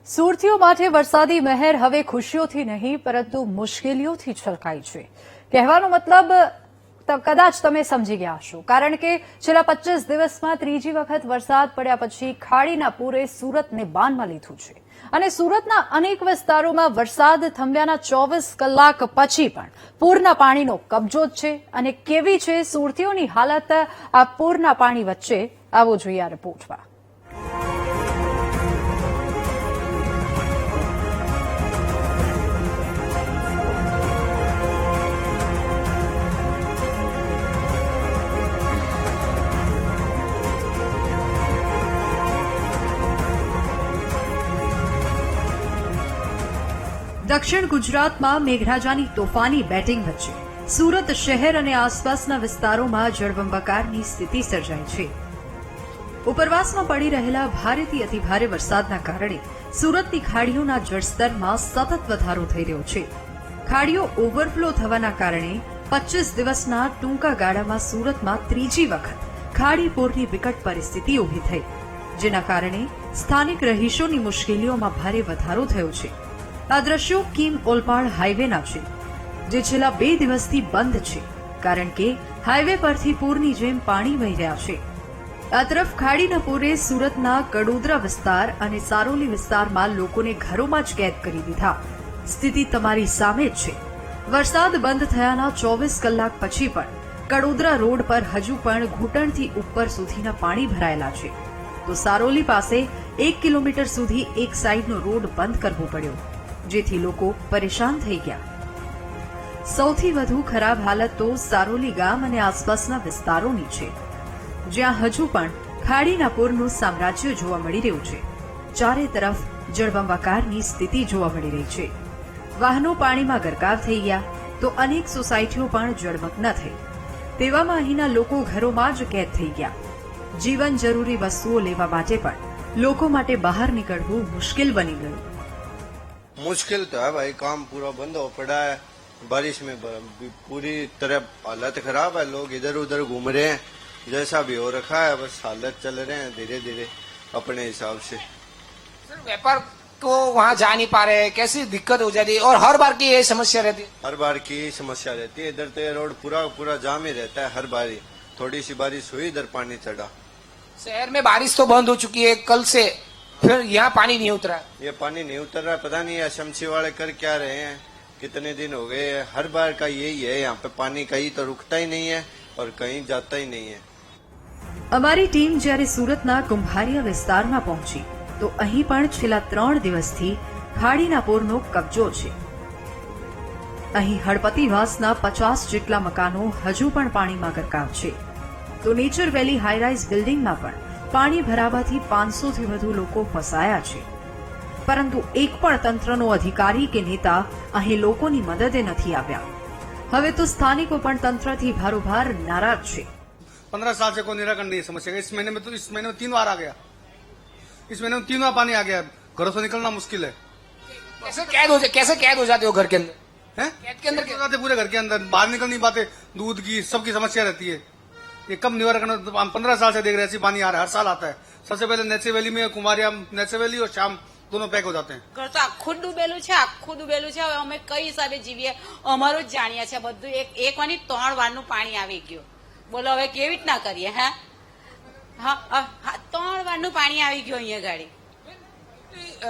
સુરતીઓ માટે વરસાદી મહેર હવે ખુશીઓથી નહીં પરંતુ મુશ્કેલીઓથી છલકાઈ છે. કહેવાનો મતલબ કદાચ તમે સમજી ગયા હશો, કારણ કે છેલ્લા 25 દિવસમાં ત્રીજી વખત વરસાદ પડ્યા પછી ખાડીના પૂરે સુરતને બાનમાં લીધું છે અને સુરતના અનેક વિસ્તારોમાં વરસાદ થંભ્યાના 24 કલાક પછી પણ પૂરના પાણીનો કબજો જ છે. અને કેવી છે સુરતીઓની હાલત આ પૂરના પાણી વચ્ચે, આવો જોઈએ આ રિપોર્ટમાં. દક્ષિણ ગુજરાતમાં મેઘરાજાની તોફાની બેટિંગ વચ્ચે સુરત શહેર અને આસપાસના વિસ્તારોમાં જળબંબાકારની સ્થિતિ સર્જાઈ છે. ઉપરવાસમાં પડી રહેલા ભારેથી અતિભારે વરસાદના કારણે સુરતની ખાડીઓના જળસ્તરમાં સતત વધારો થઈ રહ્યો છે. ખાડીઓ ઓવરફ્લો થવાના કારણે 25 દિવસના ટૂંકા ગાળામાં સુરતમાં ત્રીજી વખત ખાડી પૂરની વિકટ પરિસ્થિતિ ઉભી થઈ, જેના કારણે સ્થાનિક રહીશોની મુશ્કેલીઓમાં ભારે વધારો થયો છે. આ દ્રશ્યો કીમ ઓલપાડ હાઈવેના છે, જે છેલ્લા 2 દિવસથી બંધ છે, કારણ કે હાઈવે પરથી પૂરની જેમ પાણી વહી રહ્યા છે. આ તરફ ખાડીના પૂરે સુરતના કડોદરા વિસ્તાર અને સારોલી વિસ્તારમાં લોકોને ઘરોમાં જ કેદ કરી દીધા. સ્થિતિ તમારી સામે જ છે. વરસાદ બંધ થયાના 24 કલાક પછી પણ કડોદરા રોડ પર હજુ પણ ઘૂંટણથી ઉપર સુધીના પાણી ભરાયેલા છે, તો સારોલી પાસે 1 કિલોમીટર સુધી એક સાઈડનો રોડ બંધ કરવો પડ્યો, જેથી લોકો પરેશાન થઈ ગયા. સૌથી વધુ ખરાબ હાલત તો સારોલી ગામ અને આસપાસના વિસ્તારોની છે, જ્યાં હજુ પણ ખાડીના પૂરનું સામ્રાજ્ય જોવા મળી રહ્યું છે. ચારે તરફ જળબંબાકારની સ્થિતિ જોવા મળી રહી છે. વાહનો પાણીમાં ગરકાવ થઈ ગયા તો અનેક સોસાયટીઓ પણ જળમગ્ન થઈ. તેવામાં અહીંના લોકો ઘરોમાં જ કેદ થઈ ગયા. જીવન જરૂરી વસ્તુઓ લેવા માટે પણ લોકો માટે બહાર નીકળવું મુશ્કેલ બની ગયું. मुश्किल तो है भाई, काम पूरा बंद हो पड़ा है. बारिश में पूरी तरह हालत खराब है. लोग इधर उधर घूम रहे हैं, जैसा भी हो रखा है. बस हालत चल रहे हैं धीरे धीरे अपने हिसाब से. सर व्यापार को वहाँ जा नहीं पा रहे, कैसी दिक्कत हो जाती है और हर बार की ये समस्या रहती है. हर बार की समस्या रहती है. इधर तो ये रोड पूरा जाम ही रहता है. हर बार थोड़ी सी बारिश हुई इधर पानी चढ़ा. शहर में बारिश तो बंद हो चुकी है कल से, फिर यहाँ पानी नहीं उतरा. ये पानी नहीं उतर रहा. पता नहीं एसएमसी वाले कर क्या रहे हैं. कितने दिन हो गए. हर बार का यही है. यहाँ पे पानी कहीं तो रुकता ही नहीं है और कहीं जाता ही नहीं है. અમારી ટીમ જ્યારે સુરતના કુંભારિયા વિસ્તારમાં પહોંચી તો અહીં પણ છેલ્લા 3 દિવસથી ખાડીના પૂરનો કબજો છે. અહીં હળપતિવાસના 50 જેટલા મકાનો હજુ પણ પાણીમાં ગરકાવ છે, તો નેચર વેલી હાઈરાઇઝ બિલ્ડિંગમાં પણ પાણી ભરાવાથી 500થી વધુ લોકો ફસાયા છે. પરંતુ એક પણ તંત્રનો અધિકારી કે નેતા અહીં લોકોની મદદે નથી આવ્યા. હવે તો સ્થાનિકો પણ તંત્રથી ભારોભાર નારાજ છે. 15 साल से कोई निराकरण नहीं है समस्या का. इस महीने में 3 बार आ गया. इस महीने में 3 बार पानी आ गया. घरों से निकलना मुश्किल है. कैसे कैद हो जाते हो घर के अंदर? हैं? कैद के अंदर कैद हो जाते पूरे घर के अंदर. बाहर निकल नहीं पाते. दूध की सबकी समस्या रहती है. ये कब निवारण, हम 15 साल से देख रहे हैं ऐसी पानी आ रहा है, हर साल आता है. सबसे पहले नेचे वैली में कुमारिया नेचे वैली और शाम दोनों पैक हो जाते हैं. ઘર તો આખું ડૂબેલું છે, આખું ડૂબેલું છે. હવે અમે કઈ હિસાબે જીવીએ, અમારું જ જાણીએ છે બધું. એક વાની 3 વારનું પાણી આવી ગયું. બોલો હવે કેવી રીતના કરીએ? હા, 3 વારનું પાણી આવી ગયું અહીંયા ગાડી.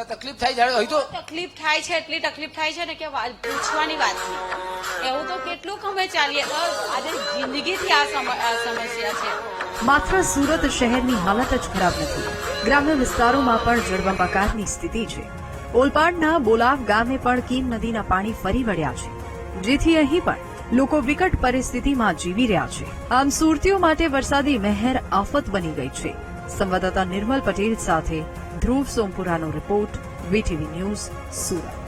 તકલીફ થાય જાય અહીં તો તકલીફ થાય છે, એટલી તકલીફ થાય છે ને કે પૂછવાની વાત નહીં. એવું તો કેટલું અમે ચાલીએ તો આજે જિંદગીથી આ સમસ્યા છે. માત્ર સુરત શહેરની હાલત જ ખરાબ નથી, ગ્રામ્ય વિસ્તારોમાં પણ જળબંબાકારની સ્થિતિ છે. ઓલપાડના બોલાવ ગામે પણ કીમ નદીના પાણી ફરી વળ્યા છે, જેથી અહીં પણ લોકો વિકટ પરિસ્થિતિમાં જીવી રહ્યા છે. આમ સુરતીઓ માટે વરસાદી મહેર આફત બની ગઈ છે. સંવાદદાતા નિર્મલ પટેલ સાથે ધ્રુવ સોમપુરાનો રિપોર્ટ, વીટીવી ન્યૂઝ, સુરત.